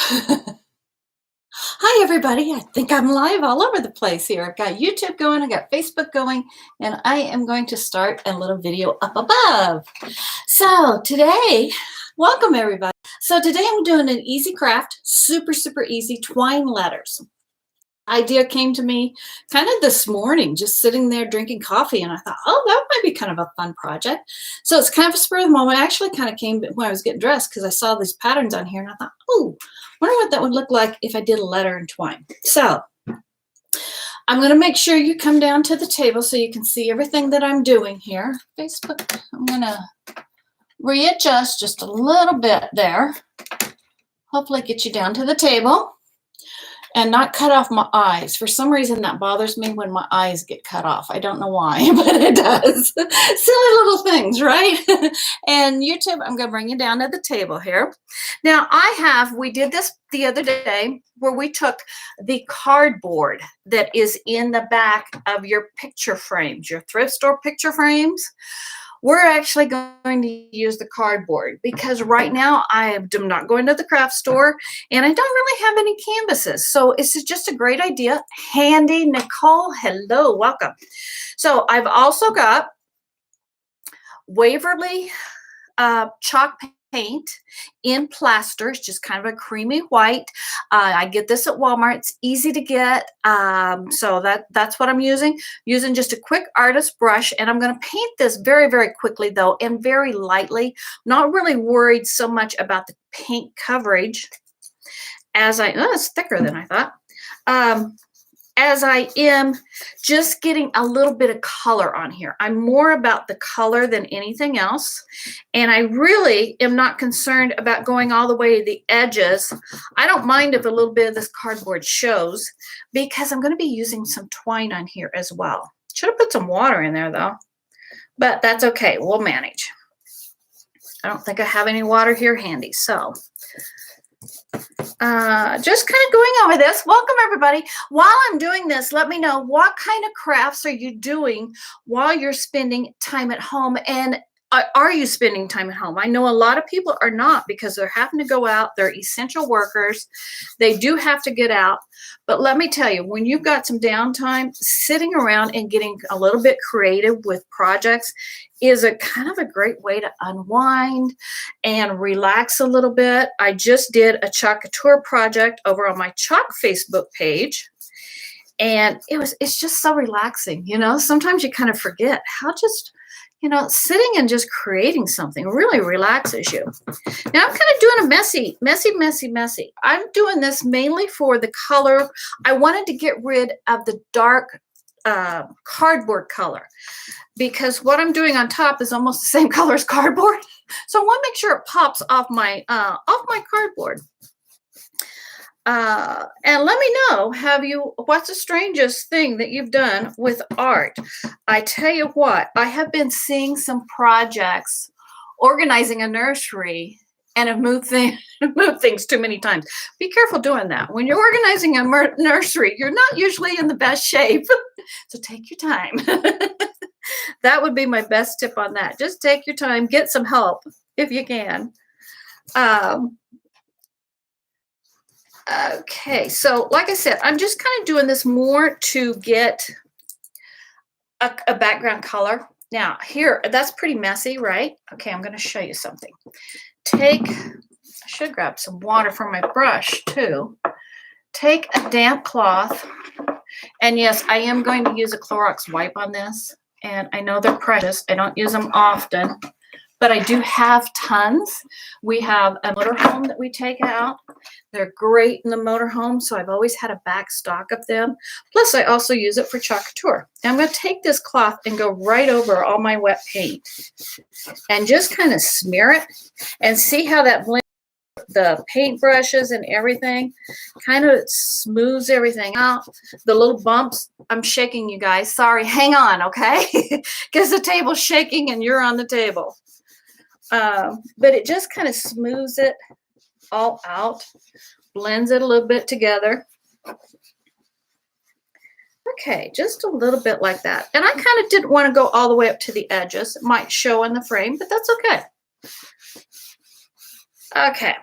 Hi, everybody. I think I'm live all over the place here. I've got YouTube going, I got Facebook going, and I am going to start a little video up above. So today, welcome everybody. So today I'm doing an easy craft, super easy twine letters. Idea came to me kind of this morning, just sitting there drinking coffee, and I thought, oh, that might be kind of a fun project. So it's kind of a spur of the moment. Actually kind of came when I was getting dressed because I saw these patterns on here and I thought, oh, wonder what that would look like if I did a letter in twine. So I'm going to make sure you come down to the table so you can see everything that I'm doing here. Facebook, I'm going to readjust just a little bit there. Hopefully get you down to the table. And not cut off my eyes. For some reason, that bothers me when my eyes get cut off. I don't know why, but it does. Silly little things, right? And YouTube, I'm going to bring you down to the table here. Now, we did this the other day where we took the cardboard that is in the back of your picture frames, your thrift store picture frames. We're actually going to use the cardboard because right now I am not going to the craft store and I don't really have any canvases. So it's just a great idea. Handy. Nicole, hello, welcome. So I've also got Waverly chalk paint in plaster. It's just kind of a creamy white. I get this at Walmart. It's easy to get. So that's what I'm using. Using just a quick artist brush, and I'm going to paint this very quickly though, and very lightly. Not really worried so much about the paint coverage as it's thicker than I thought. As I am just getting a little bit of color on here. I'm more about the color than anything else. And I really am not concerned about going all the way to the edges. I don't mind if a little bit of this cardboard shows because I'm going to be using some twine on here as well. Should have put some water in there though, but that's okay. We'll manage. I don't think I have any water here handy. So just kind of going over this. Welcome everybody. While I'm doing this, let me know what kind of crafts are you doing while you're spending time at home, and are you spending time at home? I know a lot of people are not because they're having to go out. They're essential workers. They do have to get out. But let me tell you, when you've got some downtime, sitting around and getting a little bit creative with projects is a kind of a great way to unwind and relax a little bit. I just did a chalk couture project over on my chalk Facebook page. And it's just so relaxing. You know, sometimes you kind of forget how just, sitting and just creating something really relaxes you. Now I'm kind of doing a messy. I'm doing this mainly for the color. I wanted to get rid of the dark cardboard color because what I'm doing on top is almost the same color as cardboard. So I want to make sure it pops off my cardboard. And let me know, what's the strangest thing that you've done with art? I tell you what, I have been seeing some projects, organizing a nursery, and have moved things too many times. Be careful doing that. When you're organizing a nursery, you're not usually in the best shape. So take your time. That would be my best tip on that. Just take your time, get some help if you can. Okay, so like I said, I'm just kind of doing this more to get a background color. Now here, that's pretty messy, right? Okay, I'm going to show you something. I should grab some water for my brush too. Take a damp cloth, and yes, I am going to use a Clorox wipe on this, and I know they're precious. I don't use them often, but I do have tons. We have a motorhome that we take out. They're great in the motorhome, so I've always had a back stock of them. Plus, I also use it for chalk couture. And I'm going to take this cloth and go right over all my wet paint and just kind of smear it and see how that blends the paint brushes and everything. Kind of smooths everything out. The little bumps, I'm shaking you guys. Sorry, hang on, okay? Because the table's shaking and you're on the table. But it just kind of smooths it all out, blends it a little bit together. Okay, just a little bit like that. And I kind of didn't want to go all the way up to the edges. It might show in the frame, but that's okay. Okay.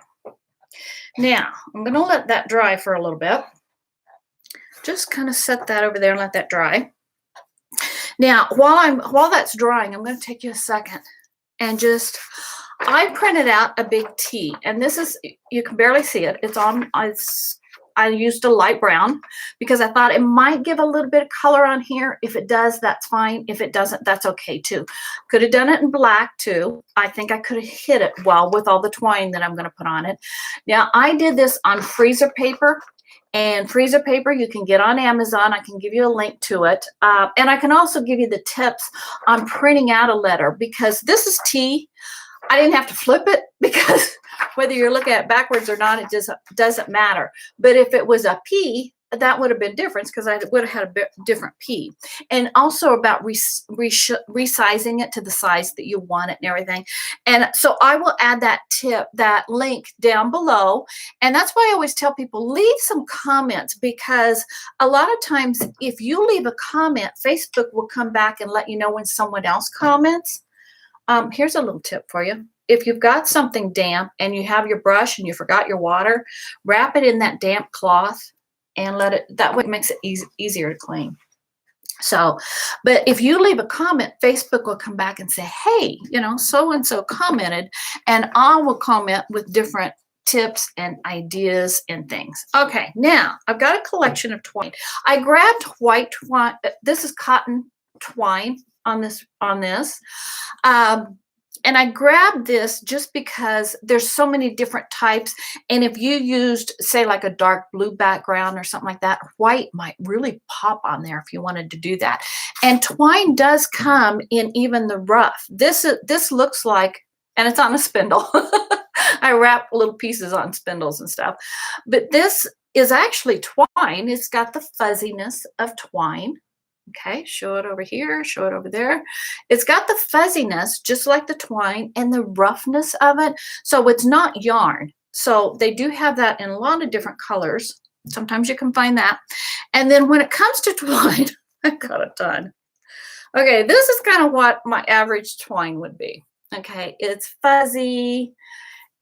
Now, I'm going to let that dry for a little bit. Just kind of set that over there and let that dry. Now, while that's drying, I'm going to take you a second and just, I printed out a big T, and this is, you can barely see it. I used a light brown because I thought it might give a little bit of color on here. If it does, that's fine. If it doesn't, that's okay too. Could have done it in black too. I think I could have hit it well with all the twine that I'm going to put on it. Now, I did this on freezer paper. And freezer paper you can get on Amazon. I can give you a link to it. And I can also give you the tips on printing out a letter, because this is T. I didn't have to flip it because whether you're looking at it backwards or not, it just doesn't matter. But if it was a P, that would have been different because I would have had a different P. And also about resizing it to the size that you want it and everything. And so I will add that tip, that link down below. And that's why I always tell people, leave some comments, because a lot of times if you leave a comment, Facebook will come back and let you know when someone else comments. Here's a little tip for you. If you've got something damp and you have your brush and you forgot your water, wrap it in that damp cloth and let it, that way it makes it easier to clean. So, but if you leave a comment, Facebook will come back and say, hey, you know, so-and-so commented, and I will comment with different tips and ideas and things. Okay, now I've got a collection of twine. I grabbed white twine. This is cotton twine on this. And I grabbed this just because there's so many different types. And if you used, say, like a dark blue background or something like that, white might really pop on there if you wanted to do that. And twine does come in even the rough. This looks like, and it's on a spindle. I wrap little pieces on spindles and stuff. But this is actually twine. It's got the fuzziness of twine. Okay, show it over here, show it over there. It's got the fuzziness just like the twine and the roughness of it. So it's not yarn. So they do have that in a lot of different colors. Sometimes you can find that. And then when it comes to twine, I've got a ton. Okay, this is kind of what my average twine would be. Okay, it's fuzzy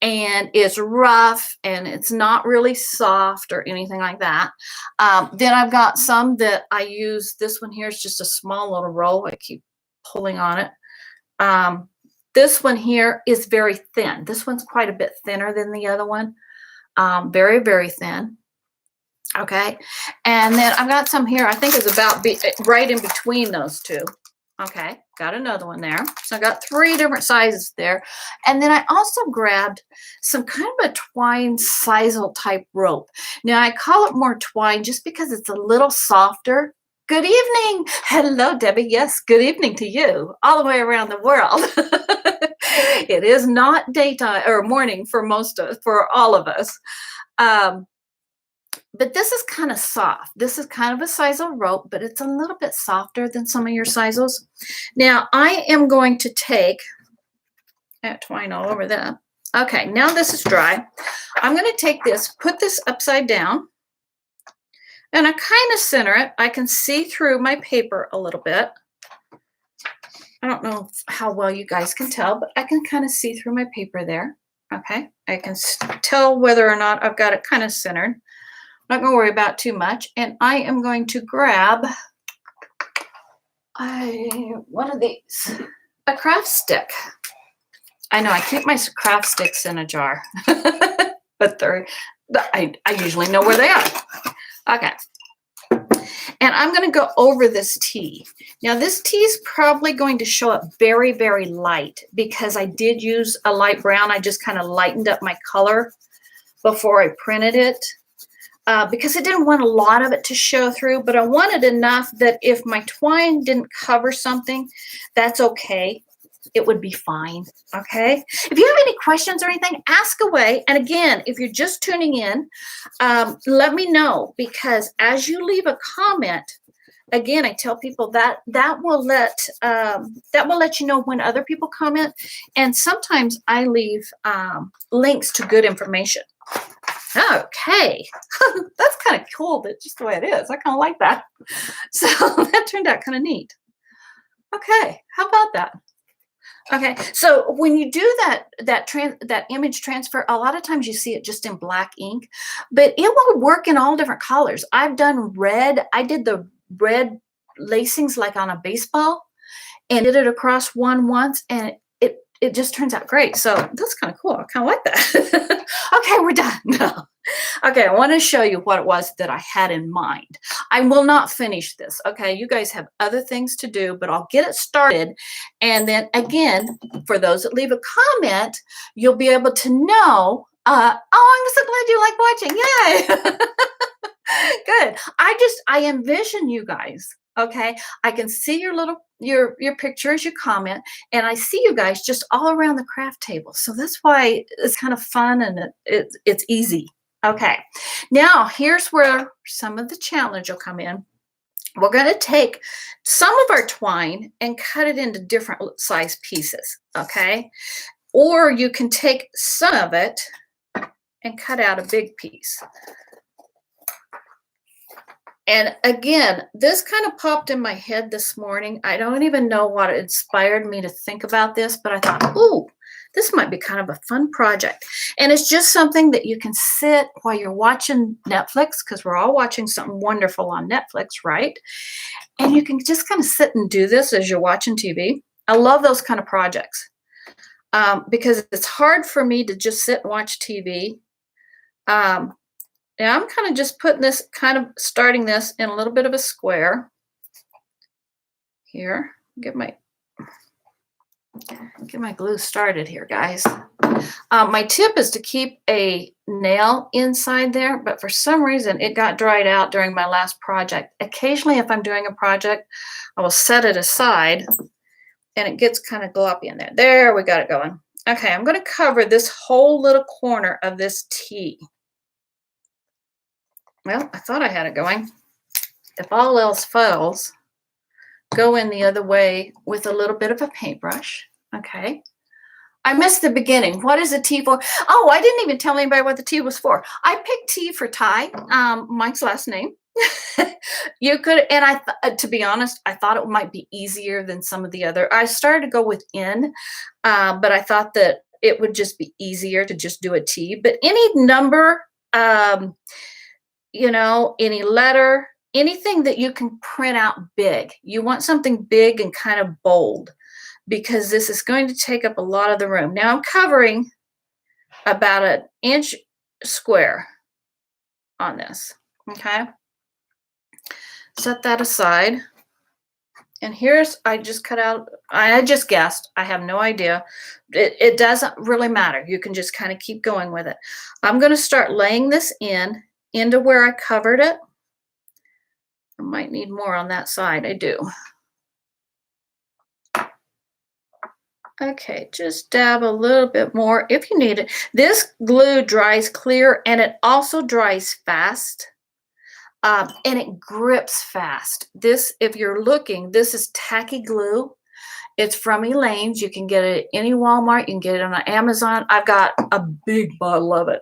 and it's rough and it's not really soft or anything like that. Then I've got some that I use. This one here is just a small little roll. I keep pulling on it. This one here is very thin. This one's quite a bit thinner than the other one. Very, very thin. Okay. And then I've got some here. I think it's about right in between those two. Okay, got another one there. So I got 3 different sizes there. And then I also grabbed some kind of a twine sisal type rope. Now I call it more twine just because it's a little softer. Good evening. Hello, Debbie. Yes, good evening to you all the way around the world. It is not daytime or morning for all of us. But this is kind of soft. This is kind of a sisal rope, but it's a little bit softer than some of your sisals. Now I am going to take that twine all over that. Okay, now this is dry. I'm going to take this, put this upside down, and I kind of center it. I can see through my paper a little bit. I don't know how well you guys can tell, but I can kind of see through my paper there. Okay, I can tell whether or not I've got it kind of centered. Not going to worry about too much, and I am going to grab one of these, a craft stick. I know I keep my craft sticks in a jar, but I usually know where they are. Okay, and I'm going to go over this tea. Now this tea is probably going to show up very, very light because I did use a light brown. I just kind of lightened up my color before I printed it. Because I didn't want a lot of it to show through, but I wanted enough that if my twine didn't cover something, that's okay. It would be fine, okay? If you have any questions or anything, ask away. And again, if you're just tuning in, let me know, because as you leave a comment, again, I tell people that will let you know when other people comment. And sometimes I leave links to good information. Okay, that's kind of cool, that just the way it is. I kind of like that. So that turned out kind of neat. Okay, how about that? Okay, so when you do that image transfer, a lot of times you see it just in black ink, but it will work in all different colors. I've done red. I did the red lacings like on a baseball and did it across one once, and it just turns out great. So that's kind of cool. I kind of like that. Okay, we're done. Okay, I want to show you what it was that I had in mind. I will not finish this. Okay, you guys have other things to do, but I'll get it started. And then again, for those that leave a comment, you'll be able to know. Oh, I'm so glad you like watching. Yay! Good. I envision you guys. Okay, I can see your little your picture as you comment, and I see you guys just all around the craft table. So that's why it's kind of fun and it's easy. Okay, now here's where some of the challenge will come in. We're going to take some of our twine and cut it into different size pieces. Okay, or you can take some of it and cut out a big piece. And again, this kind of popped in my head this morning. I don't even know what inspired me to think about this, but I thought, ooh, this might be kind of a fun project. And it's just something that you can sit while you're watching Netflix, because we're all watching something wonderful on Netflix, right? And you can just kind of sit and do this as you're watching TV. I love those kind of projects because it's hard for me to just sit and watch TV. Now I'm kind of just putting this, kind of starting this in a little bit of a square. Here, get my glue started here, guys. My tip is to keep a nail inside there, but for some reason it got dried out during my last project. Occasionally, if I'm doing a project, I will set it aside and it gets kind of gloppy in there. There, we got it going. Okay, I'm going to cover this whole little corner of this T. Well, I thought I had it going. If all else fails, go in the other way with a little bit of a paintbrush. Okay. I missed the beginning. What is a T for? Oh, I didn't even tell anybody what the T was for. I picked T for Ty, Mike's last name. You could, and to be honest, I thought it might be easier than some of the other. I started to go with N, but I thought that it would just be easier to just do a T. But any number, you know, any letter, anything that you can print out big. You want something big and kind of bold because this is going to take up a lot of the room. Now I'm covering about an inch square on this, okay? Set that aside. And here's, I just cut out, I just guessed, I have no idea. It doesn't really matter. You can just kind of keep going with it. I'm going to start laying this into where I covered it. I might need more on that side. I do. Okay, just dab a little bit more if you need it. This glue dries clear and it also dries fast. And it grips fast. This, if you're looking, this is tacky glue. It's from Elaine's. You can get it at any Walmart. You can get it on Amazon. I've got a big bottle of it.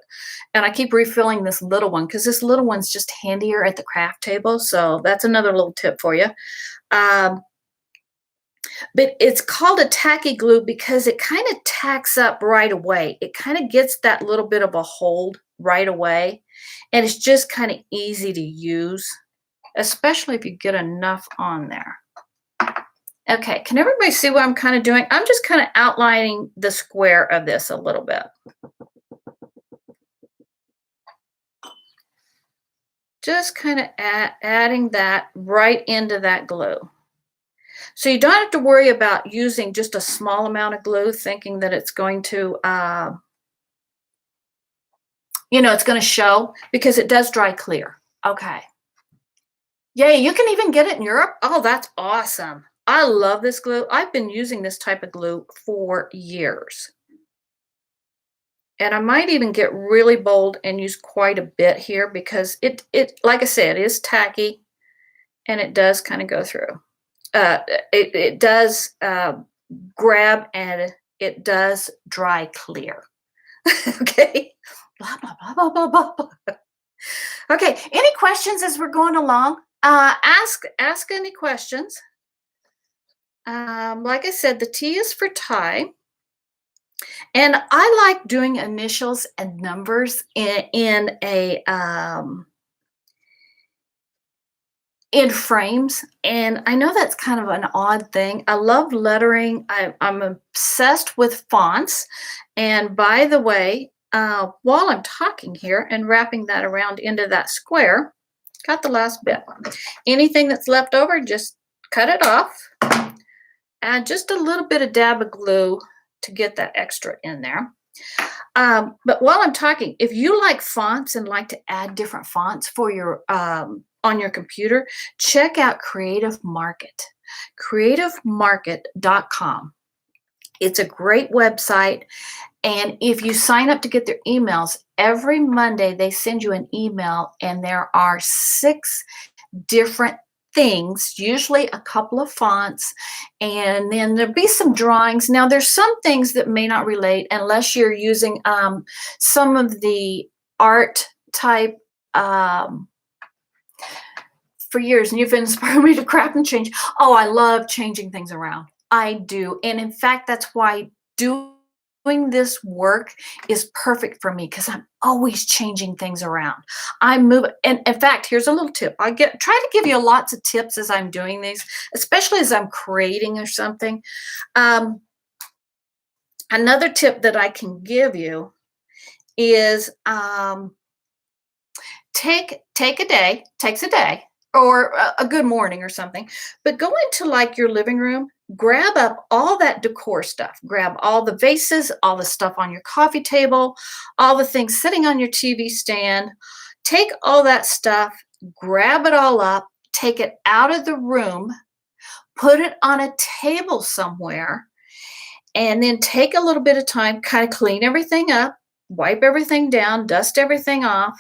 And I keep refilling this little one because this little one's just handier at the craft table. So that's another little tip for you. But it's called a tacky glue because it kind of tacks up right away. It kind of gets that little bit of a hold right away. And it's just kind of easy to use, especially if you get enough on there. Okay, can everybody see what I'm kind of doing? I'm just kind of outlining the square of this a little bit. Just kind of adding that right into that glue. So you don't have to worry about using just a small amount of glue, thinking that it's going to, you know, it's going to show, because it does dry clear. Okay. Yay, you can even get it in Europe. Oh, that's awesome. I love this glue. I've been using this type of glue for years. And I might even get really bold and use quite a bit here because it like I said, it is tacky and it does kind of go through. It does grab and it does dry clear. Okay. Blah, blah, blah, blah, blah, blah. Okay. Any questions as we're going along? Ask any questions. Like I said, the T is for tie. And I like doing initials and numbers in frames. And I know that's kind of an odd thing. I love lettering. I'm obsessed with fonts. And by the way, while I'm talking here and wrapping that around into that square, got the last bit. Anything that's left over, just cut it off. Add just a little bit of dab of glue to get that extra in there. But while I'm talking, if you like fonts and like to add different fonts for your on your computer, check out Creative Market, creativemarket.com. It's a great website. And if you sign up to get their emails, every Monday they send you an email, and there are 6 different things, usually a couple of fonts, and then there'll be some drawings. Now, there's some things that may not relate unless you're using some of the art type. For years, and you've inspired me to craft and change. Oh, I love changing things around. I do. And in fact, that's why doing this work is perfect for me, because I'm always changing things around. I move, and in fact, here's a little tip. Try to give you lots of tips as I'm doing these, especially as I'm creating or something. Another tip that I can give you is takes a day, or a good morning or something, but go into like your living room, grab up all that decor stuff, grab all the vases, all the stuff on your coffee table, all the things sitting on your TV stand, take all that stuff, grab it all up, take it out of the room, put it on a table somewhere, and then take a little bit of time, kind of clean everything up, wipe everything down, dust everything off,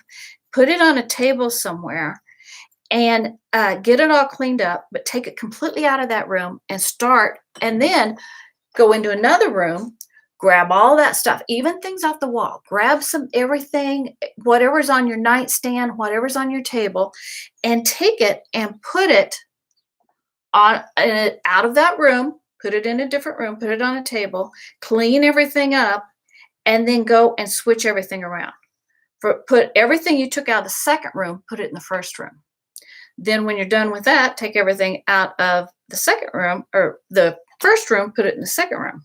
put it on a table somewhere, and get it all cleaned up, but take it completely out of that room and then go into another room, grab all that stuff, even things off the wall, grab everything, whatever's on your nightstand, whatever's on your table, and take it and put it on out of that room, put it in a different room, put it on a table, clean everything up, and then go and switch everything around. Put everything you took out of the second room, put it in the first room. Then when you're done with that, take everything out of the second room or the first room, put it in the second room.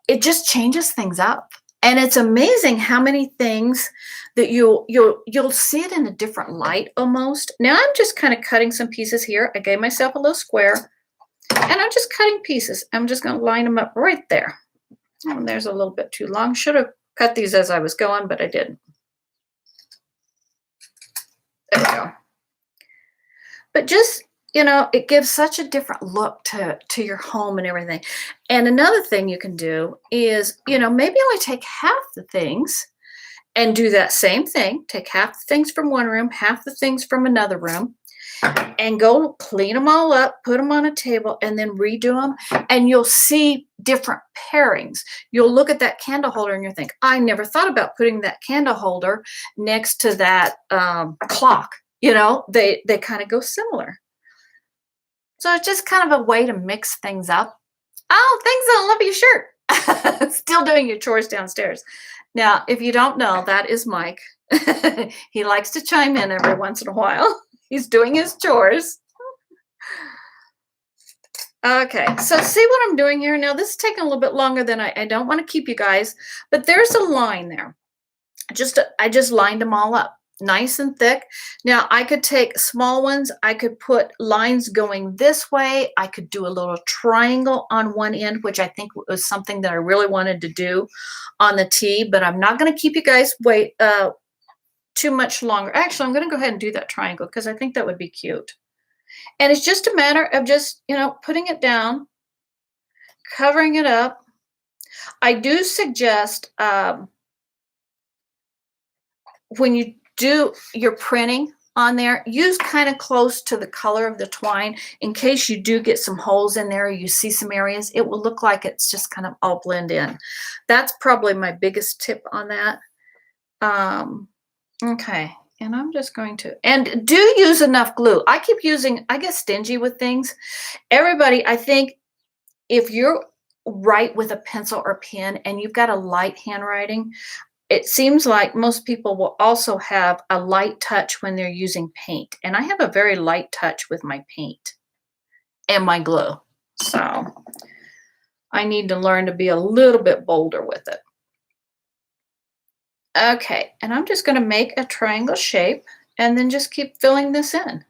It just changes things up. And it's amazing how many things that you'll see it in a different light almost. Now I'm just kind of cutting some pieces here. I gave myself a little square, and I'm just cutting pieces. I'm just going to line them up right there. Oh, there's a little bit too long. Should have cut these as I was going, but I didn't. There we go. But just, it gives such a different look to your home and everything. And another thing you can do is, maybe only take half the things and do that same thing. Take half the things from one room, half the things from another room, and go clean them all up, put them on a table, and then redo them. And you'll see different pairings. You'll look at that candle holder and you'll think, I never thought about putting that candle holder next to that clock. They kind of go similar. So it's just kind of a way to mix things up. Oh, thanks, I love your shirt. Still doing your chores downstairs. Now, if you don't know, that is Mike. He likes to chime in every once in a while. He's doing his chores. Okay, so see what I'm doing here? Now, this is taking a little bit longer than I don't want to keep you guys, but there's a line there. I just lined them all up, nice and thick. Now, I could take small ones. I could put lines going this way. I could do a little triangle on one end, which I think was something that I really wanted to do on the T, but I'm not going to keep you guys wait too much longer. Actually, I'm going to go ahead and do that triangle because I think that would be cute. And it's just a matter of just, putting it down, covering it up. I do suggest when you do your printing on there, use kind of close to the color of the twine in case you do get some holes in there, or you see some areas. It will look like it's just kind of all blend in. That's probably my biggest tip on that. Okay, And I'm just going to, and do use enough glue. I keep using, I get stingy with things. Everybody, I think if you're write with a pencil or pen and you've got a light handwriting, it seems like most people will also have a light touch when they're using paint. And I have a very light touch with my paint and my glue. So I need to learn to be a little bit bolder with it. Okay, and I'm just going to make a triangle shape and then just keep filling this in.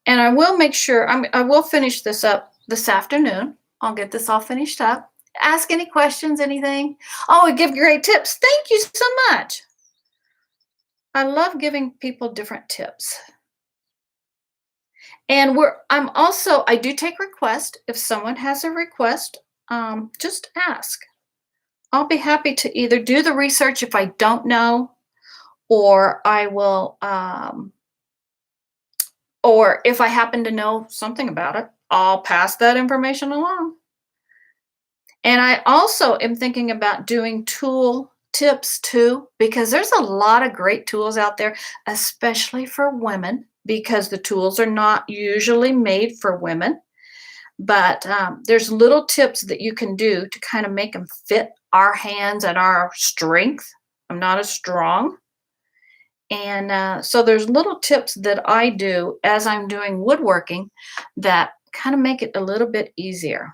And I will make sure, I will finish this up this afternoon. I'll get this all finished up. Ask any questions, anything. Oh, and give great tips. Thank you so much. I love giving people different tips. And I do take requests. If someone has a request, just ask. I'll be happy to either do the research if I don't know, or I will, or if I happen to know something about it, I'll pass that information along. And I also am thinking about doing tool tips too, because there's a lot of great tools out there, especially for women, because the tools are not usually made for women. But there's little tips that you can do to kind of make them fit our hands and our strength. I'm not as strong. And so there's little tips that I do as I'm doing woodworking that kind of make it a little bit easier.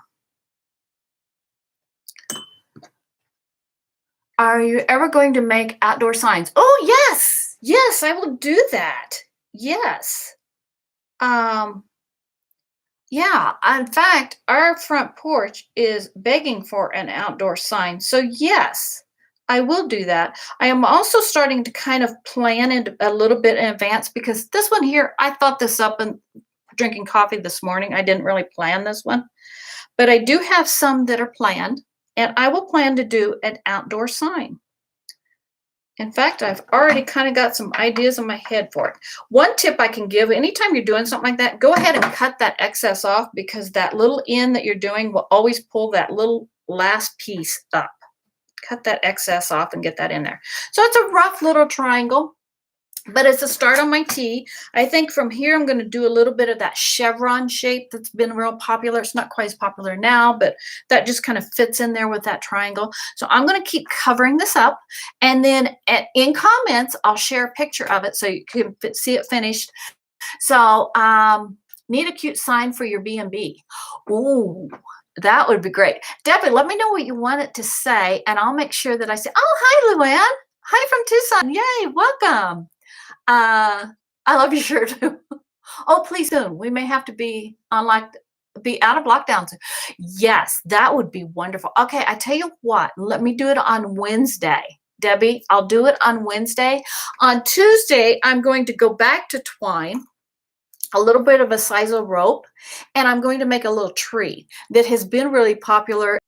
Are you ever going to make outdoor signs? Oh, yes. Yes, I will do that. Yes. Um, yeah, in fact, our front porch is begging for an outdoor sign. So, yes, I will do that. I am also starting to kind of plan it a little bit in advance because this one here, I thought this up and drinking coffee this morning. I didn't really plan this one, but I do have some that are planned, and I will plan to do an outdoor sign. In fact, I've already kind of got some ideas in my head for it. One tip I can give, anytime you're doing something like that, go ahead and cut that excess off because that little end that you're doing will always pull that little last piece up. Cut that excess off and get that in there. So it's a rough little triangle, but it's a start on my T. I think from here I'm going to do a little bit of that chevron shape that's been real popular. It's not quite as popular now, but that just kind of fits in there with that triangle. So I'm going to keep covering this up, and then in comments I'll share a picture of it so you can see it finished. So need a cute sign for your B&B. Ooh, that would be great. Debbie, let me know what you want it to say, and I'll make sure that I say, oh, hi, Luann. Hi from Tucson. Yay, welcome. I love your shirt too. Oh, please soon. We may have to be be out of lockdown soon. Yes, that would be wonderful. Okay, I tell you what, let me do it on Wednesday. Debbie, I'll do it on Wednesday. On Tuesday, I'm going to go back to twine, a little bit of a sisal rope, and I'm going to make a little tree that has been really popular.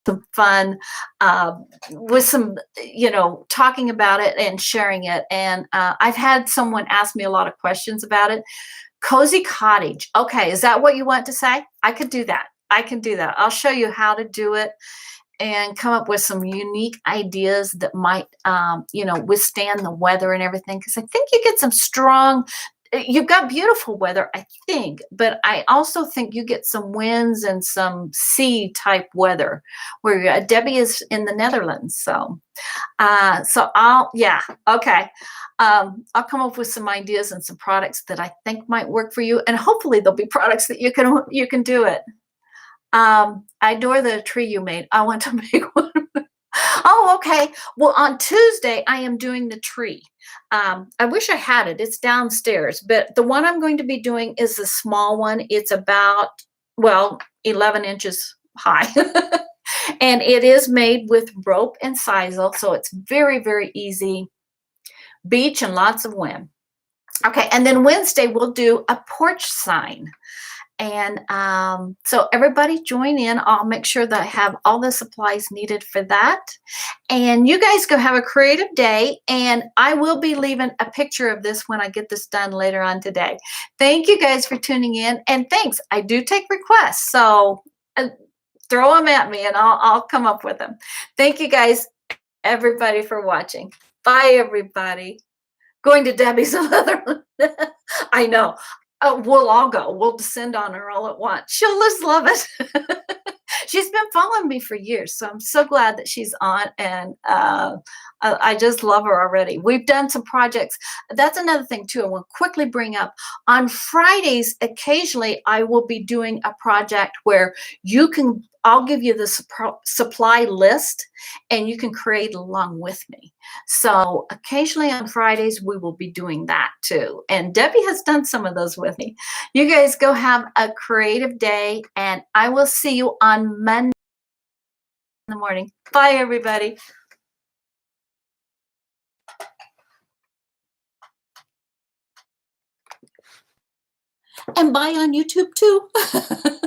Some fun with some, talking about it and sharing it. And I've had someone ask me a lot of questions about it. Cozy cottage. Okay, is that what you want to say? I could do that. I can do that. I'll show you how to do it and come up with some unique ideas that might, withstand the weather and everything. Because I think you get some strong. You've got beautiful weather, I think, but I also think you get some winds and some sea type weather where Debbie is in the Netherlands. So okay. I'll come up with some ideas and some products that I think might work for you. And hopefully there'll be products that you can do it. I adore the tree you made. I want to make one. Oh, okay. Well, on Tuesday, I am doing the tree. I wish I had it. It's downstairs, but the one I'm going to be doing is the small one. It's about, 11 inches high. And it is made with rope and sisal, so it's very, very easy. Beach and lots of wind. Okay, and then Wednesday, we'll do a porch sign. And so everybody join in. I'll make sure that I have all the supplies needed for that. And you guys go have a creative day. And I will be leaving a picture of this when I get this done later on today. Thank you guys for tuning in. And thanks. I do take requests. So throw them at me and I'll come up with them. Thank you guys. everybody for watching. Bye, everybody. Going to Debbie's another one. I know. We'll all go. We'll descend on her all at once. She'll just love it. She's been following me for years, so I'm so glad that she's on, and I just love her already. We've done some projects. That's another thing too. I want to quickly bring up on Fridays. Occasionally, I will be doing a project where you can. I'll give you the supply list, and you can create along with me. So occasionally on Fridays, we will be doing that too. And Debbie has done some of those with me. You guys go have a creative day, and I will see you on Monday in the morning. Bye, everybody. And bye on YouTube too.